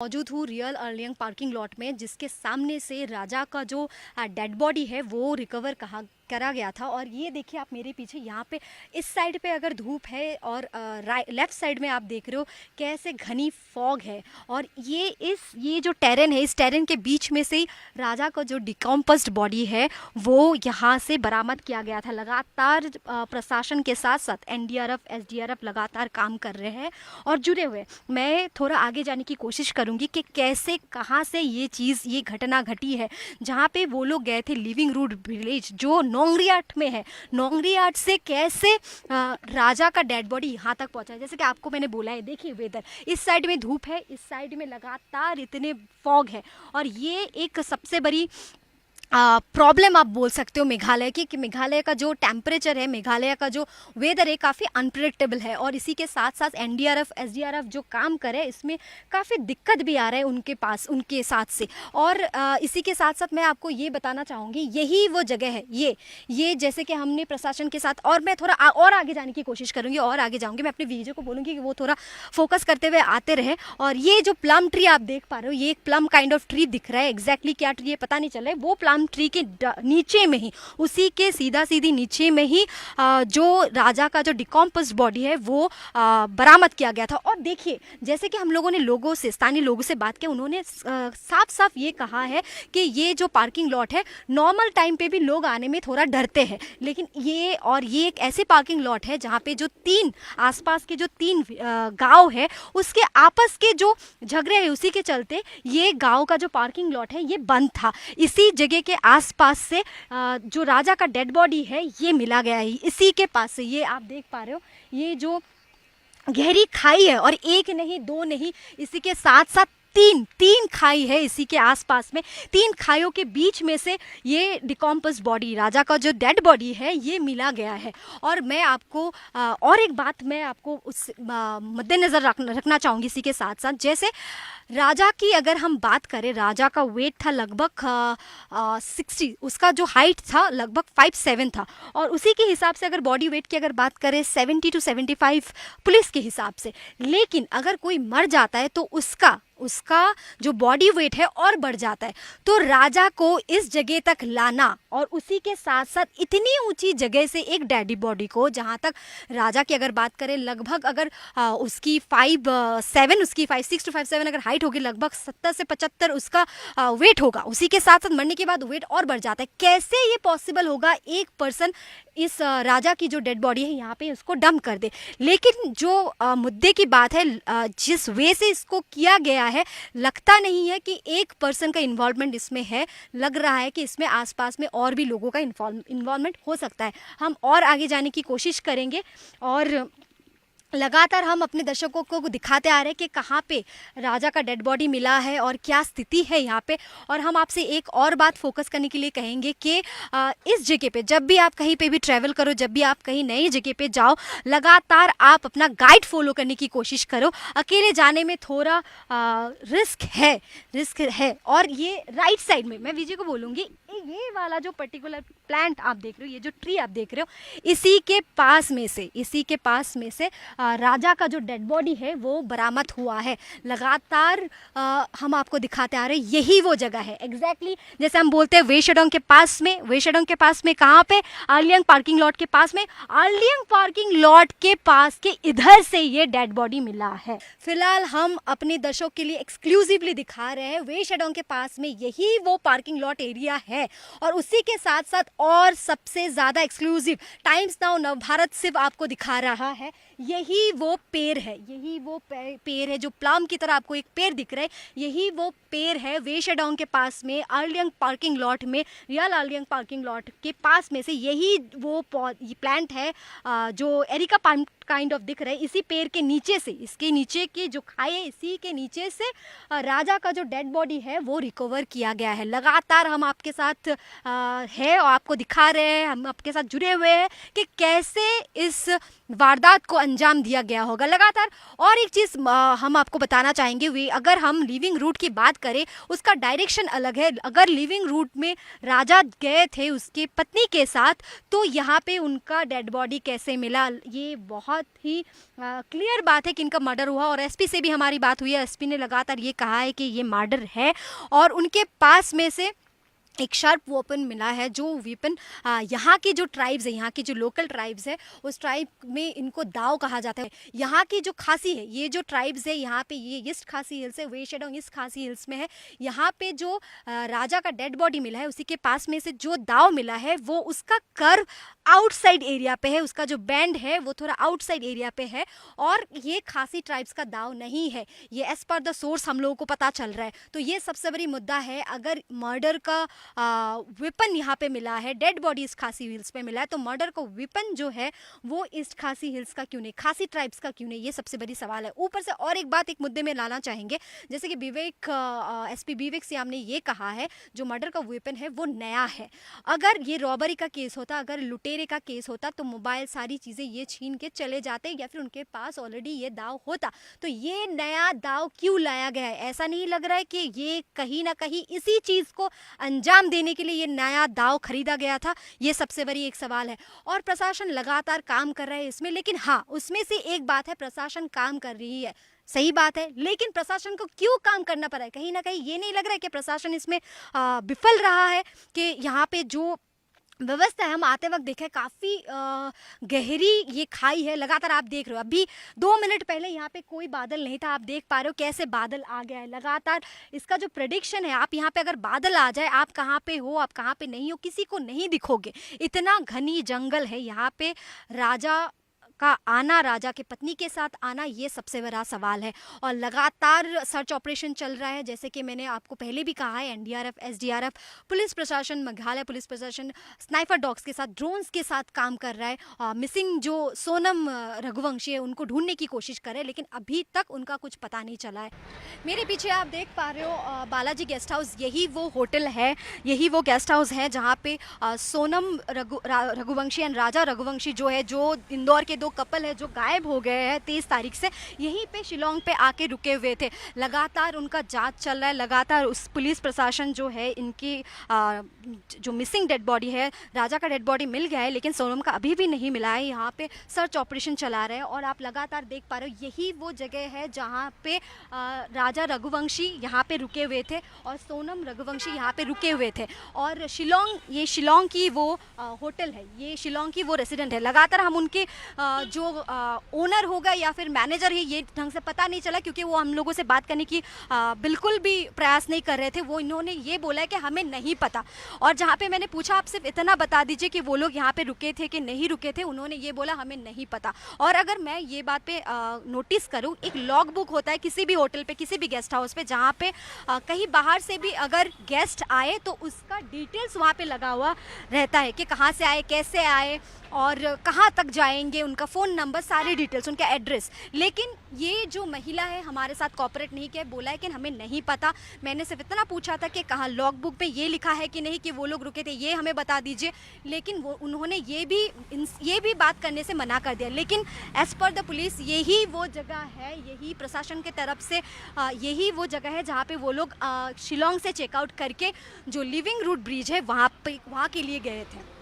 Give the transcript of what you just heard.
मौजूद हूँ real अर्लियंग parking lot में, जिसके सामने से राजा का जो डेड बॉडी है वो रिकवर करा गया था। और ये देखिए आप मेरे पीछे यहाँ पे इस साइड पे अगर धूप है और लेफ्ट साइड में आप देख रहे हो कैसे घनी फॉग है। और ये जो टेरेन है, इस टेरेन के बीच में से ही राजा का जो डिकम्पोज्ड बॉडी है वो यहाँ से बरामद किया गया था। लगातार प्रशासन के साथ साथ एनडीआरएफ एसडीआरएफ लगातार काम कर रहे हैं और जुड़े हुए। मैं थोड़ा आगे जाने की कोशिश करूंगी कि कैसे कहाँ से ये घटना घटी है, जहाँ पे वो लोग गए थे लिविंग रूट विलेज जो नोंगरियाट में है। नोंगरियाट से कैसे राजा का डेड बॉडी यहाँ तक पहुँचा है। जैसे कि आपको मैंने बोला है, देखिए वेदर, इस साइड में धूप है, इस साइड में लगातार इतने फॉग है। और ये एक सबसे बड़ी प्रॉब्लम आप बोल सकते हो मेघालय की, कि मेघालय का जो टेम्परेचर है, मेघालय का जो वेदर है काफ़ी अनप्रेडिक्टेबल है। और इसी के साथ साथ एनडीआरएफ एसडीआरएफ जो काम करे इसमें काफ़ी दिक्कत भी आ रहा है उनके पास, उनके साथ से। और इसी के साथ साथ मैं आपको ये बताना चाहूँगी, यही वो जगह है, ये जैसे कि हमने प्रशासन के साथ, और मैं थोड़ा और आगे जाने की कोशिश करूँगी और आगे जाऊँगी। मैं अपने वीडियो को बोलूँगी कि वो थोड़ा फोकस करते हुए आते रहे। और ये जो प्लम ट्री आप देख पा रहे हो, ये एक प्लम काइंड ऑफ ट्री दिख रहा है। एग्जैक्टली क्या ट्री है पता नहीं चल रहा है। वो प्लम ट्री के नीचे में ही, उसी के सीधा सीधी नीचे में ही जो राजा का जो डिकम्पोज्ड बॉडी है वो बरामद किया गया था। और देखिए, जैसे कि हम लोगों ने लोगों से, स्थानीय लोगों से बात की, उन्होंने साफ साफ ये कहा है कि ये जो पार्किंग लॉट है नॉर्मल टाइम पे भी लोग आने में थोड़ा डरते हैं, लेकिन ये एक ऐसे पार्किंग लॉट है जहाँ पे जो आसपास के जो तीन गांव है उसके आपस के जो झगड़े हैं, उसी के चलते ये गांव का जो पार्किंग लॉट है ये बंद था। इसी जगह के आसपास से जो राजा का डेड बॉडी है ये मिला गया है। इसी के पास से, ये आप देख पा रहे हो, ये जो गहरी खाई है, और एक नहीं दो नहीं, इसी के साथ साथ तीन खाई है। इसी के आसपास में तीन खाइयों के बीच में से ये डिकम्पोज्ड बॉडी, राजा का जो डेड बॉडी है, ये मिला गया है। और मैं आपको और एक बात मैं आपको उस मद्देनज़र रखना चाहूँगी इसी के साथ साथ। जैसे राजा की अगर हम बात करें, राजा का वेट था लगभग 60, उसका जो हाइट था लगभग 5'7" था। और उसी के हिसाब से अगर बॉडी वेट की अगर बात करें 70 to 75 पुलिस के हिसाब से। लेकिन अगर कोई मर जाता है तो उसका जो बॉडी वेट है और बढ़ जाता है। तो राजा को इस जगह तक लाना, और उसी के साथ साथ इतनी ऊंची जगह से एक डेडी बॉडी को, जहां तक राजा की अगर बात करें लगभग अगर उसकी 5'6" to 5'7" अगर हाइट होगी, लगभग 70 से 75 उसका वेट होगा। उसी के साथ साथ मरने के बाद वेट और बढ़ जाता है। कैसे ये पॉसिबल होगा एक पर्सन इस राजा की जो डेड बॉडी है यहाँ पे उसको डंप कर दे। लेकिन जो मुद्दे की बात है, जिस वे से इसको किया गया है, लगता नहीं है कि एक पर्सन का इन्वॉल्वमेंट इसमें है। लग रहा है कि इसमें आसपास में और भी लोगों का इन्वॉल्वमेंट हो सकता है। हम और आगे जाने की कोशिश करेंगे और लगातार हम अपने दर्शकों को दिखाते आ रहे हैं कि कहाँ पे राजा का डेड बॉडी मिला है और क्या स्थिति है यहाँ पे। और हम आपसे एक और बात फोकस करने के लिए कहेंगे कि इस जगह पे जब भी आप कहीं पे भी ट्रैवल करो, जब भी आप कहीं नई जगह पे जाओ, लगातार आप अपना गाइड फॉलो करने की कोशिश करो। अकेले जाने में थोड़ा रिस्क है। और ये राइट साइड में मैं विजय को बोलूँगी, ये वाला जो पर्टिकुलर प्लांट आप देख रहे हो, ये जो ट्री आप देख रहे हो, इसी के पास में से राजा का जो डेड बॉडी है वो बरामद हुआ है। लगातार हम आपको दिखाते आ रहे हैं, यही वो जगह है। एग्जैक्टली जैसे हम बोलते हैं वेशेडोंग के पास में कहाँ पे, अर्लियंग पार्किंग लॉट के पास में। अर्लियंग पार्किंग लॉट के पास के इधर से ये डेड बॉडी मिला है। फिलहाल हम अपने दर्शकों के लिए एक्सक्लूसिवली दिखा रहे हैं, वेशेडोंग के पास में यही वो पार्किंग लॉट एरिया है। और उसी के साथ साथ और सबसे ज़्यादा एक्सक्लूसिव टाइम्स नाउ नवभारत सिर्फ आपको दिखा रहा है, यही वो पेड़ है जो प्लम की तरह आपको एक पेड़ दिख रहा है। यही वो पेड़ है वेशेडोंग के पास में, अर्लियंग पार्किंग लॉट में, रियल अर्लियंग पार्किंग लॉट के पास में से यही वो प्लांट है जो एरिका पाम काइंड ऑफ दिख रहा है। इसी पेड़ के नीचे से, इसके नीचे की जो खाई है, इसी के नीचे से राजा का जो डेड बॉडी है वो रिकवर किया गया है। लगातार हम आपके साथ है और आपको दिखा रहे हैं, हम आपके साथ जुड़े हुए हैं कि कैसे इस वारदात को अंजाम दिया गया होगा लगातार। और एक चीज़ हम आपको बताना चाहेंगे, वे अगर हम लिविंग रूट की बात करें उसका डायरेक्शन अलग है। अगर लिविंग रूट में राजा गए थे उसके पत्नी के साथ, तो यहाँ पे उनका डेड बॉडी कैसे मिला, ये बहुत ही क्लियर बात है कि इनका मर्डर हुआ। और एसपी से भी हमारी बात हुई है, एसपी ने लगातार ये कहा है कि ये मर्डर है और उनके पास में से एक शार्प वेपन मिला है। जो वेपन यहाँ की जो ट्राइब्स है, यहाँ की जो लोकल ट्राइब्स है, उस ट्राइब में इनको दाव कहा जाता है। यहाँ की जो खासी है, ये जो ट्राइब्स है यहाँ पे, ये ईस्ट खासी हिल्स है, वे शेडोंग ईस्ट खासी हिल्स में है। यहाँ पे जो राजा का डेड बॉडी मिला है, उसी के पास में से जो दाव मिला है वो उसका कर्व आउटसाइड एरिया पे है, उसका जो बैंड है वो थोड़ा आउटसाइड एरिया पे है और ये खासी ट्राइब्स का दाव नहीं है, ये एज पर द सोर्स हम लोगों को पता चल रहा है। तो ये सबसे बड़ी मुद्दा है। अगर मर्डर का वेपन यहाँ पे मिला है, डेड बॉडी ईस्ट खासी हिल्स पे मिला है, तो मर्डर का वेपन जो है वो ईस्ट खासी हिल्स का क्यों नहीं, खासी ट्राइब्स का क्यों नहीं, ये सबसे बड़ी सवाल है। ऊपर से और एक बात एक मुद्दे में लाना चाहेंगे, जैसे कि विवेक एसपी विवेक सियाम ने ये कहा है जो मर्डर का वेपन है वो नया है। अगर ये रॉबरी का केस होता, अगर लुटेरे का केस होता, तो मोबाइल सारी चीज़ें ये छीन के चले जाते या फिर उनके पास ऑलरेडी ये दाव होता। तो ये नया दाव क्यों लाया गया है? ऐसा नहीं लग रहा है कि ये कहीं ना कहीं इसी चीज़ को अंजाम देने के लिए ये नया दाव खरीदा गया था? ये सबसे बड़ी एक सवाल है। और प्रशासन लगातार काम कर रहा है इसमें, लेकिन हाँ, उसमें से एक बात है, प्रशासन काम कर रही है, सही बात है, लेकिन प्रशासन को क्यों काम करना पड़ा है? कहीं ना कहीं ये नहीं लग रहा है कि प्रशासन इसमें विफल रहा है? कि यहाँ पे जो व्यवस्था है, हम आते वक्त देखे काफ़ी गहरी ये खाई है। लगातार आप देख रहे हो, अभी 2 मिनट पहले यहाँ पे कोई बादल नहीं था, आप देख पा रहे हो कैसे बादल आ गया है। लगातार इसका जो प्रेडिक्शन है, आप यहाँ पे अगर बादल आ जाए, आप कहाँ पे हो, आप कहाँ पे नहीं हो, किसी को नहीं दिखोगे। इतना घनी जंगल है यहाँ पे। राजा का आना, राजा के पत्नी के साथ आना, ये सबसे बड़ा सवाल है। और लगातार सर्च ऑपरेशन चल रहा है, जैसे कि मैंने आपको पहले भी कहा है। एनडीआरएफ, एसडीआरएफ, पुलिस प्रशासन, मेघालय पुलिस प्रशासन स्नाइपर डॉग्स के साथ, ड्रोन्स के साथ काम कर रहा है। मिसिंग जो सोनम रघुवंशी है उनको ढूंढने की कोशिश कर रहे हैं, लेकिन अभी तक उनका कुछ पता नहीं चला है। मेरे पीछे आप देख पा रहे हो बालाजी गेस्ट हाउस, यही वो होटल है, यही वो गेस्ट हाउस है जहाँ पे सोनम रघुवंशी एंड राजा रघुवंशी जो है, जो इंदौर के दो कपल है जो गायब हो गए हैं 23 तारीख से, यहीं पे शिलोंग पे आके रुके हुए थे। लगातार उनका जांच चल रहा है, लगातार उस पुलिस प्रशासन जो है इनकी जो मिसिंग डेड बॉडी है, राजा का डेड बॉडी मिल गया है लेकिन सोनम का अभी भी नहीं मिला है। यहाँ पे सर्च ऑपरेशन चला रहे हैं और आप लगातार देख पा रहे हो, यही वो जगह है जहाँ पे राजा रघुवंशी यहाँ पे रुके हुए थे और सोनम रघुवंशी यहाँ पे रुके हुए थे। और शिलोंग, ये शिलोंग की वो होटल है, ये शिलोंग की वो रेसिडेंट है। लगातार हम उनके जो ओनर होगा या फिर मैनेजर है, ये ढंग से पता नहीं चला क्योंकि वो हम लोगों से बात करने की बिल्कुल भी प्रयास नहीं कर रहे थे। वो इन्होंने ये बोला है कि हमें नहीं पता। और जहाँ पे मैंने पूछा आप सिर्फ इतना बता दीजिए कि वो लोग यहाँ पे रुके थे कि नहीं रुके थे, उन्होंने ये बोला हमें नहीं पता। और अगर मैं ये बात पे नोटिस करूँ, एक लॉग बुक होता है किसी भी होटल पे, किसी भी गेस्ट हाउस पे, जहाँ पे कहीं बाहर से भी अगर गेस्ट आए तो उसका डिटेल्स वहाँ पे लगा हुआ रहता है कि कहाँ से आए, कैसे आए और कहाँ तक जाएंगे, उनका फ़ोन नंबर, सारी डिटेल्स, उनका एड्रेस। लेकिन ये जो महिला है हमारे साथ कोऑपरेट नहीं किया, बोला है कि हमें नहीं पता। मैंने सिर्फ इतना पूछा था कि कहाँ लॉग बुक पे ये लिखा है कि नहीं कि वो लोग रुके थे, ये हमें बता दीजिए। लेकिन वो उन्होंने ये भी बात करने से मना कर दिया। लेकिन एज़ पर द पुलिस यही वो जगह है, यही प्रशासन के तरफ से यही वो जगह है जहाँ पे वो लोग शिलोंग से चेकआउट करके जो लिविंग रूट ब्रिज है वहाँ के लिए गए थे।